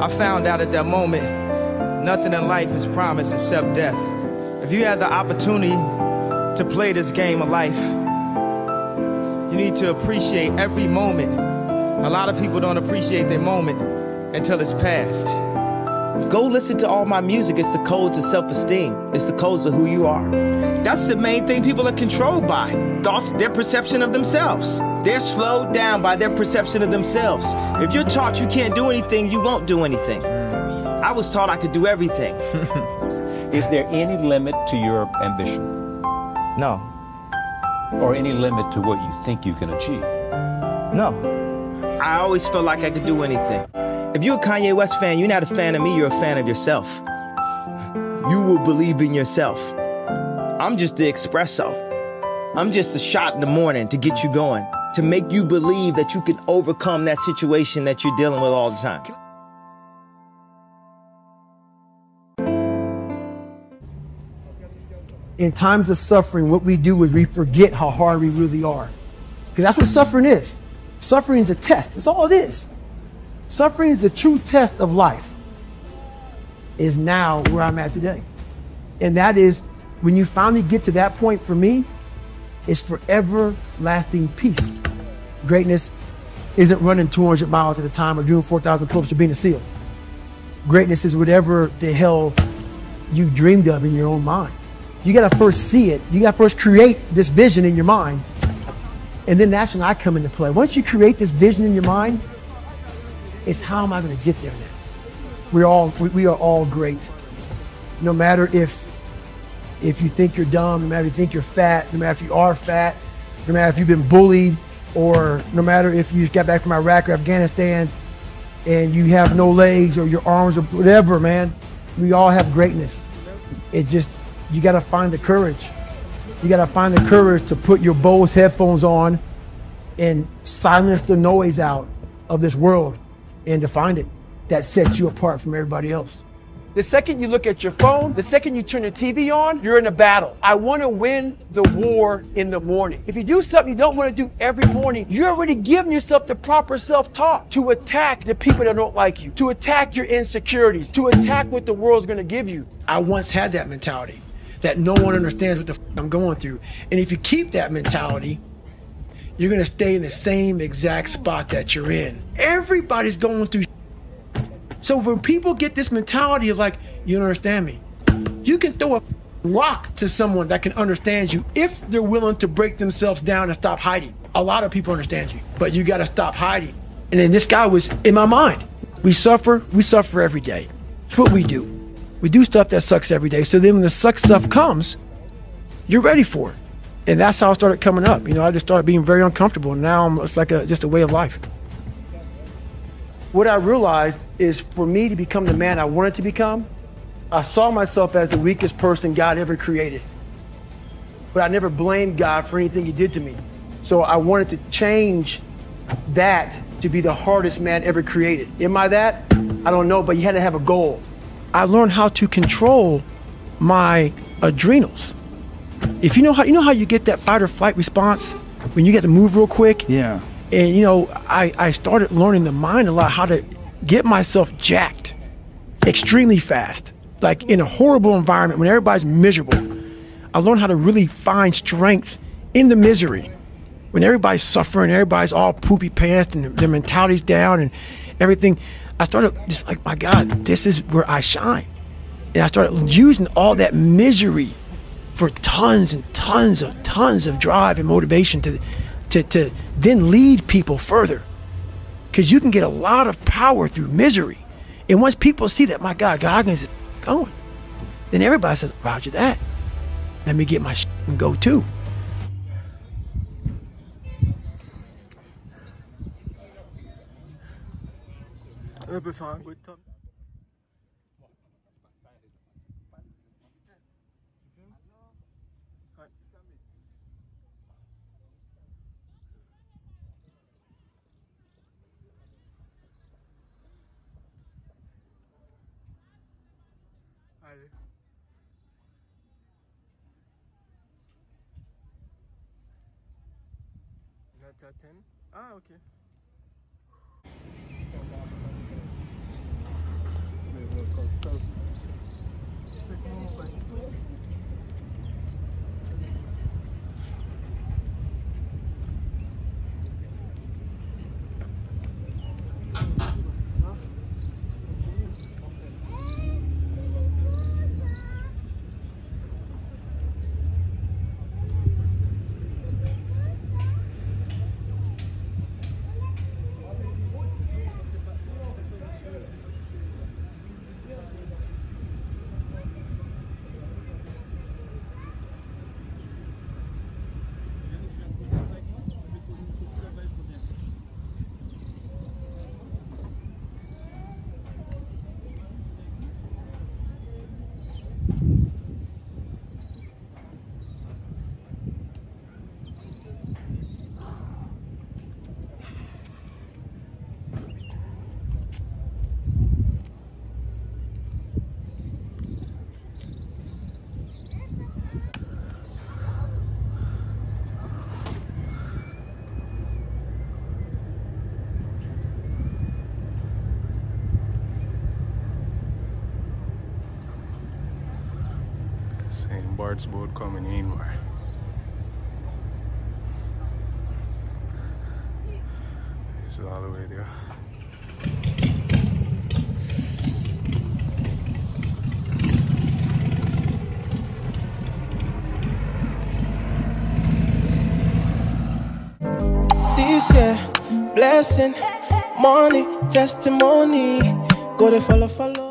I found out at that moment, nothing in life is promised except death. If you have the opportunity to play this game of life, you need to appreciate every moment. A lot of people don't appreciate their moment until it's past. Go listen to all my music. It's the codes of self-esteem. It's the codes of who you are. That's the main thing people are controlled by. Thoughts, their perception of themselves. They're slowed down by their perception of themselves. If you're taught you can't do anything, you won't do anything. I was taught I could do everything. Is there any limit to your ambition? No. Or any limit to what you think you can achieve? No. I always felt like I could do anything. If you're a Kanye West fan, you're not a fan of me, you're a fan of yourself. You will believe in yourself. I'm just the espresso. I'm just a shot in the morning to get you going, to make you believe that you can overcome that situation that you're dealing with all the time. In times of suffering, what we do is we forget how hard we really are. Because that's what suffering is. Suffering is a test. That's all it is. Suffering is the true test of life. Is now where I'm at today. And that is, when you finally get to that point, for me, it's forever lasting peace. Greatness isn't running 200 miles at a time or doing 4,000 pull-ups or being a SEAL. Greatness is whatever the hell you dreamed of in your own mind. You gotta first see it. You gotta first create this vision in your mind. And then that's when I come into play. Once you create this vision in your mind, it's how am I gonna get there now? We are all great. No matter if you think you're dumb, no matter if you think you're fat, no matter if you are fat, no matter if you've been bullied, or no matter if you just got back from Iraq or Afghanistan and you have no legs or your arms or whatever, man, we all have greatness. You gotta find the courage. You gotta find the courage to put your Bose headphones on and silence the noise out of this world and to find it that sets you apart from everybody else. The second you look at your phone, the second you turn the TV on, you're in a battle. I want to win the war in the morning. If you do something you don't want to do every morning, you're already giving yourself the proper self-talk to attack the people that don't like you, to attack your insecurities, to attack what the world's going to give you. I once had that mentality that no one understands what the I'm going through. And if you keep that mentality, you're going to stay in the same exact spot that you're in. Everybody's going through. So when people get this mentality of like, you don't understand me, you can throw a rock to someone that can understand you if they're willing to break themselves down and stop hiding. A lot of people understand you, but you got to stop hiding. And then this guy was in my mind. We suffer every day. It's what we do. We do stuff that sucks every day. So then when the suck stuff comes, you're ready for it. And that's how I started coming up. You know, I just started being very uncomfortable. And now it's like just a way of life. What I realized is for me to become the man I wanted to become, I saw myself as the weakest person God ever created. But I never blamed God for anything he did to me. So I wanted to change that to be the hardest man ever created. Am I that? I don't know, but you had to have a goal. I learned how to control my adrenals. If you know how you get that fight or flight response when you get to move real quick? Yeah. And you know, I started learning the mind a lot, how to get myself jacked extremely fast, like in a horrible environment when everybody's miserable. I learned how to really find strength in the misery. When everybody's suffering, everybody's all poopy pants and their mentality's down and everything, I started just like, my God, this is where I shine. And I started using all that misery for tons and tons of drive and motivation to then lead people further. Because you can get a lot of power through misery. And once people see that, my God, Goggins is going, then everybody says, roger that. Let me get my shit and go too. That's 10? Ah, okay. Saying Bart's boat coming in, boy. It's all the way there. This year, blessing, money, testimony. Go to follow.